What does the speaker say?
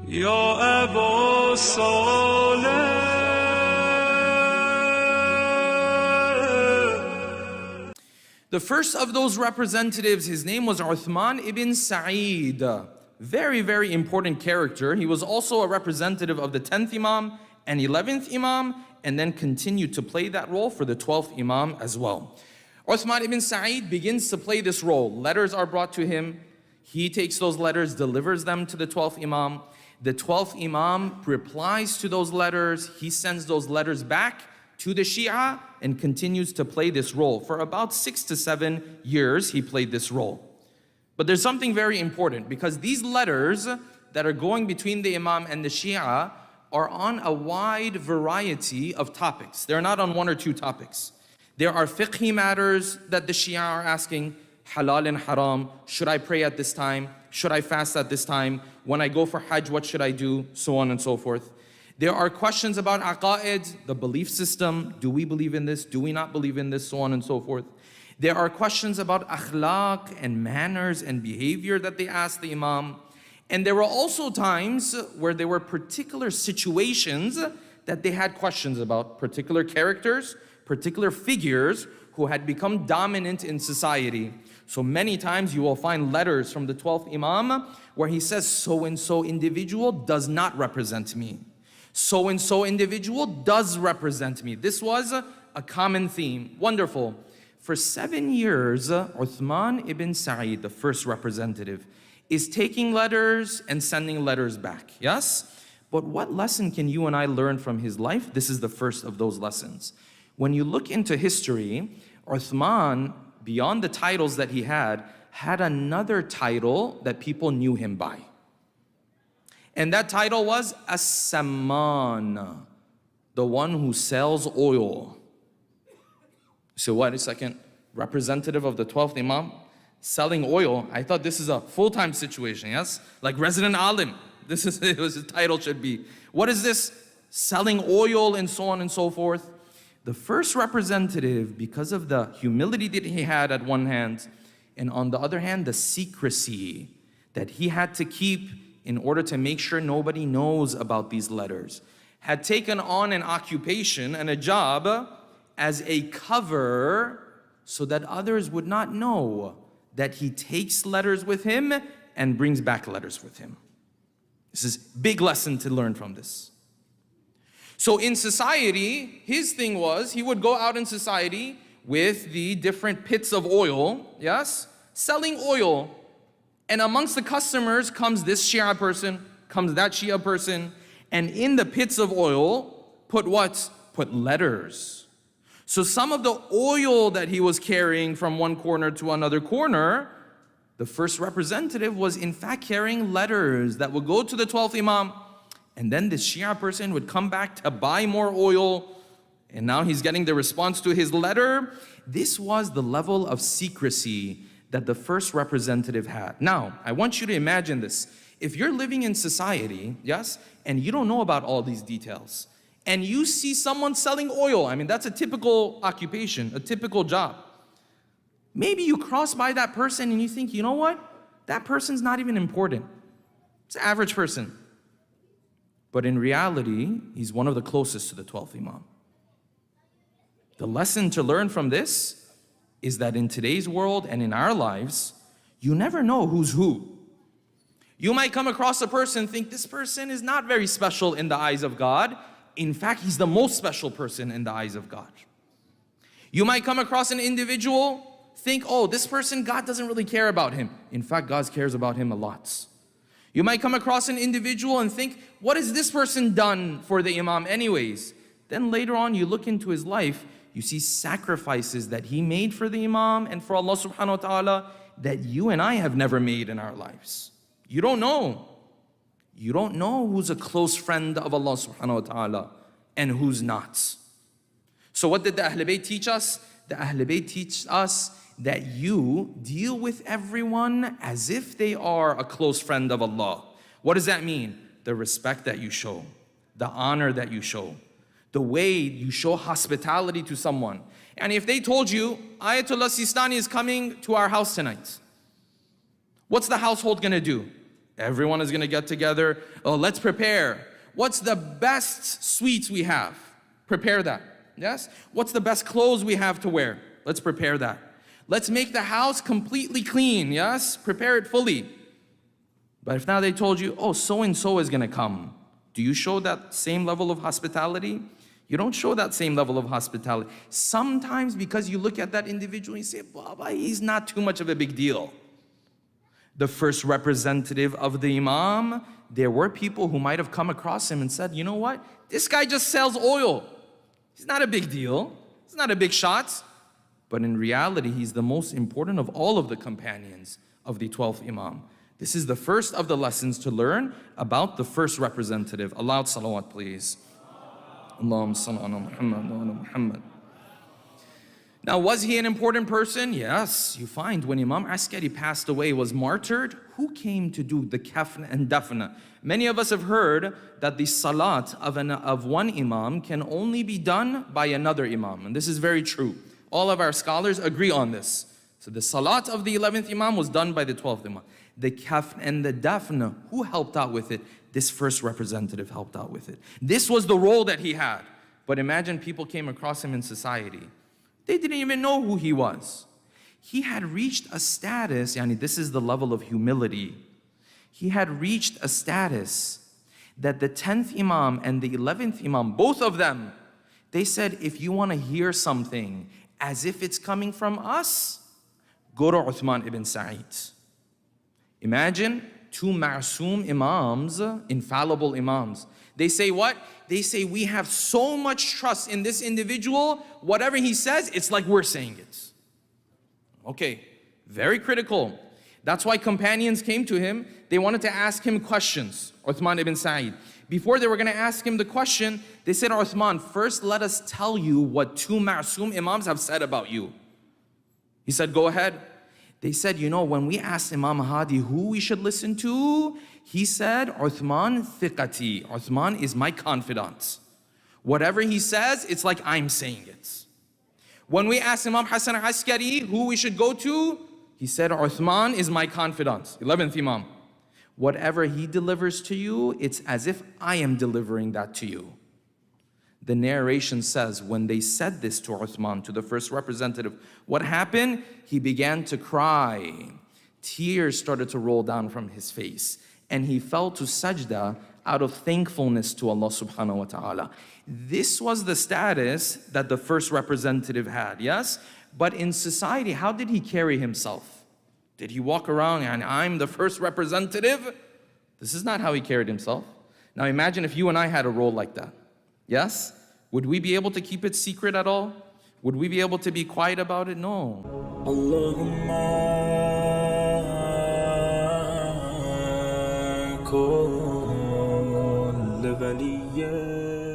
يا أبا صالح. The first of those representatives, his name was Uthman ibn Saeed. Very, very important character. He was also a representative of the 10th Imam and 11th Imam, and then continued to play that role for the 12th Imam as well. Uthman ibn Saeed begins to play this role. Letters are brought to him. He takes those letters, delivers them to the 12th Imam. The 12th Imam replies to those letters. He sends those letters back to the Shia and continues to play this role. For about 6 to 7 years, he played this role. But there's something very important, because these letters that are going between the Imam and the Shia are on a wide variety of topics. They're not on one or two topics. There are fiqhi matters that the Shia are asking, halal and haram, should I pray at this time? Should I fast at this time? When I go for Hajj, what should I do? So on and so forth. There are questions about aqa'id, the belief system. Do we believe in this? Do we not believe in this? So on and so forth. There are questions about akhlaq and manners and behavior that they ask the Imam. And there were also times where there were particular situations that they had questions about, particular characters, particular figures who had become dominant in society. So many times you will find letters from the 12th Imam where he says, so-and-so individual does not represent me. So-and-so individual does represent me. This was a common theme. Wonderful. For 7 years, Uthman ibn Saeed, the first representative, is taking letters and sending letters back. Yes? But what lesson can you and I learn from his life? This is the first of those lessons. When you look into history, Uthman, beyond the titles that he had another title that people knew him by. And that title was As-Samman, the one who sells oil. So wait a second, representative of the 12th Imam, selling oil. I thought this is a full-time situation, yes? Like resident alim, this is what his title should be. What is this? Selling oil and so on and so forth. The first representative, because of the humility that he had at one hand, and on the other hand, the secrecy that he had to keep in order to make sure nobody knows about these letters, had taken on an occupation and a job as a cover so that others would not know that he takes letters with him and brings back letters with him. This is a big lesson to learn from this. So in society, his thing was, he would go out in society with the different pits of oil, yes, selling oil. And amongst the customers comes this Shia person, comes that Shia person, and in the pits of oil, put what? Put letters. So some of the oil that he was carrying from one corner to another corner, the first representative was in fact carrying letters that would go to the 12th Imam. And then this Shia person would come back to buy more oil, and now he's getting the response to his letter. This was the level of secrecy that the first representative had. Now, I want you to imagine this. If you're living in society, yes, and you don't know about all these details, and you see someone selling oil, I mean, that's a typical occupation, a typical job. Maybe you cross by that person and you think, you know what? That person's not even important. It's an average person. But in reality, he's one of the closest to the 12th Imam. The lesson to learn from this is that in today's world and in our lives, you never know who's who. You might come across a person and think this person is not very special in the eyes of God. In fact, he's the most special person in the eyes of God. You might come across an individual, think, oh, this person, God doesn't really care about him. In fact, God cares about him a lot. You might come across an individual and think, what has this person done for the Imam anyways? Then later on, you look into his life, you see sacrifices that he made for the Imam and for Allah subhanahu wa ta'ala that you and I have never made in our lives. You don't know. You don't know who's a close friend of Allah subhanahu wa ta'ala and who's not. So what did the Ahl Bayt teach us? The Ahl Bayt teach us that you deal with everyone as if they are a close friend of Allah. What does that mean? The respect that you show, the honor that you show, the way you show hospitality to someone. And if they told you, Ayatollah Sistani is coming to our house tonight, what's the household gonna do? Everyone is gonna get together. Oh, let's prepare. What's the best sweets we have? Prepare that, yes? What's the best clothes we have to wear? Let's prepare that. Let's make the house completely clean, yes? Prepare it fully. But if now they told you, oh, so-and-so is gonna come, do you show that same level of hospitality? You don't show that same level of hospitality. Sometimes because you look at that individual and you say, Baba, he's not too much of a big deal. The first representative of the Imam, there were people who might have come across him and said, you know what? This guy just sells oil. He's not a big deal. He's not a big shot. But in reality, he's the most important of all of the companions of the 12th Imam. This is the first of the lessons to learn about the first representative. Aloud salawat, please. Allahumma salli ala Muhammad wa ala Muhammad. Now, was he an important person? Yes. You find when Imam Askari passed away, was martyred, who came to do the kafn and dafna? Many of us have heard that the salat of one Imam can only be done by another Imam. And this is very true. All of our scholars agree on this. So the salat of the 11th Imam was done by the 12th Imam. The kafn and the dafna, who helped out with it? This first representative helped out with it. This was the role that he had. But imagine people came across him in society. They didn't even know who he was. He had reached a status, this is the level of humility. He had reached a status that the 10th Imam and the 11th Imam, both of them, they said, if you want to hear something as if it's coming from us, go to Uthman ibn Saeed. Imagine two ma'soom imams, infallible imams. They say what? They say we have so much trust in this individual, whatever he says, it's like we're saying it. Okay, very critical. That's why companions came to him. They wanted to ask him questions, Uthman ibn Saeed. Before they were going to ask him the question, they said, Uthman, first let us tell you what two ma'soom imams have said about you. He said, go ahead. They said, when we asked Imam Mahdi who we should listen to, he said, Uthman thiqati. Uthman is my confidant. Whatever he says, it's like I'm saying it. When we asked Imam Hassan Askari who we should go to, he said, Uthman is my confidant. 11th Imam. Whatever he delivers to you, it's as if I am delivering that to you. The narration says, when they said this to Uthman, to the first representative, what happened? He began to cry. Tears started to roll down from his face. And he fell to sajda out of thankfulness to Allah subhanahu wa ta'ala. This was the status that the first representative had, yes? But in society, how did he carry himself? Did he walk around and I'm the first representative? This is not how he carried himself. Now imagine if you and I had a role like that. Yes? Would we be able to keep it secret at all? Would we be able to be quiet about it? No. Allahumma kull waliyyin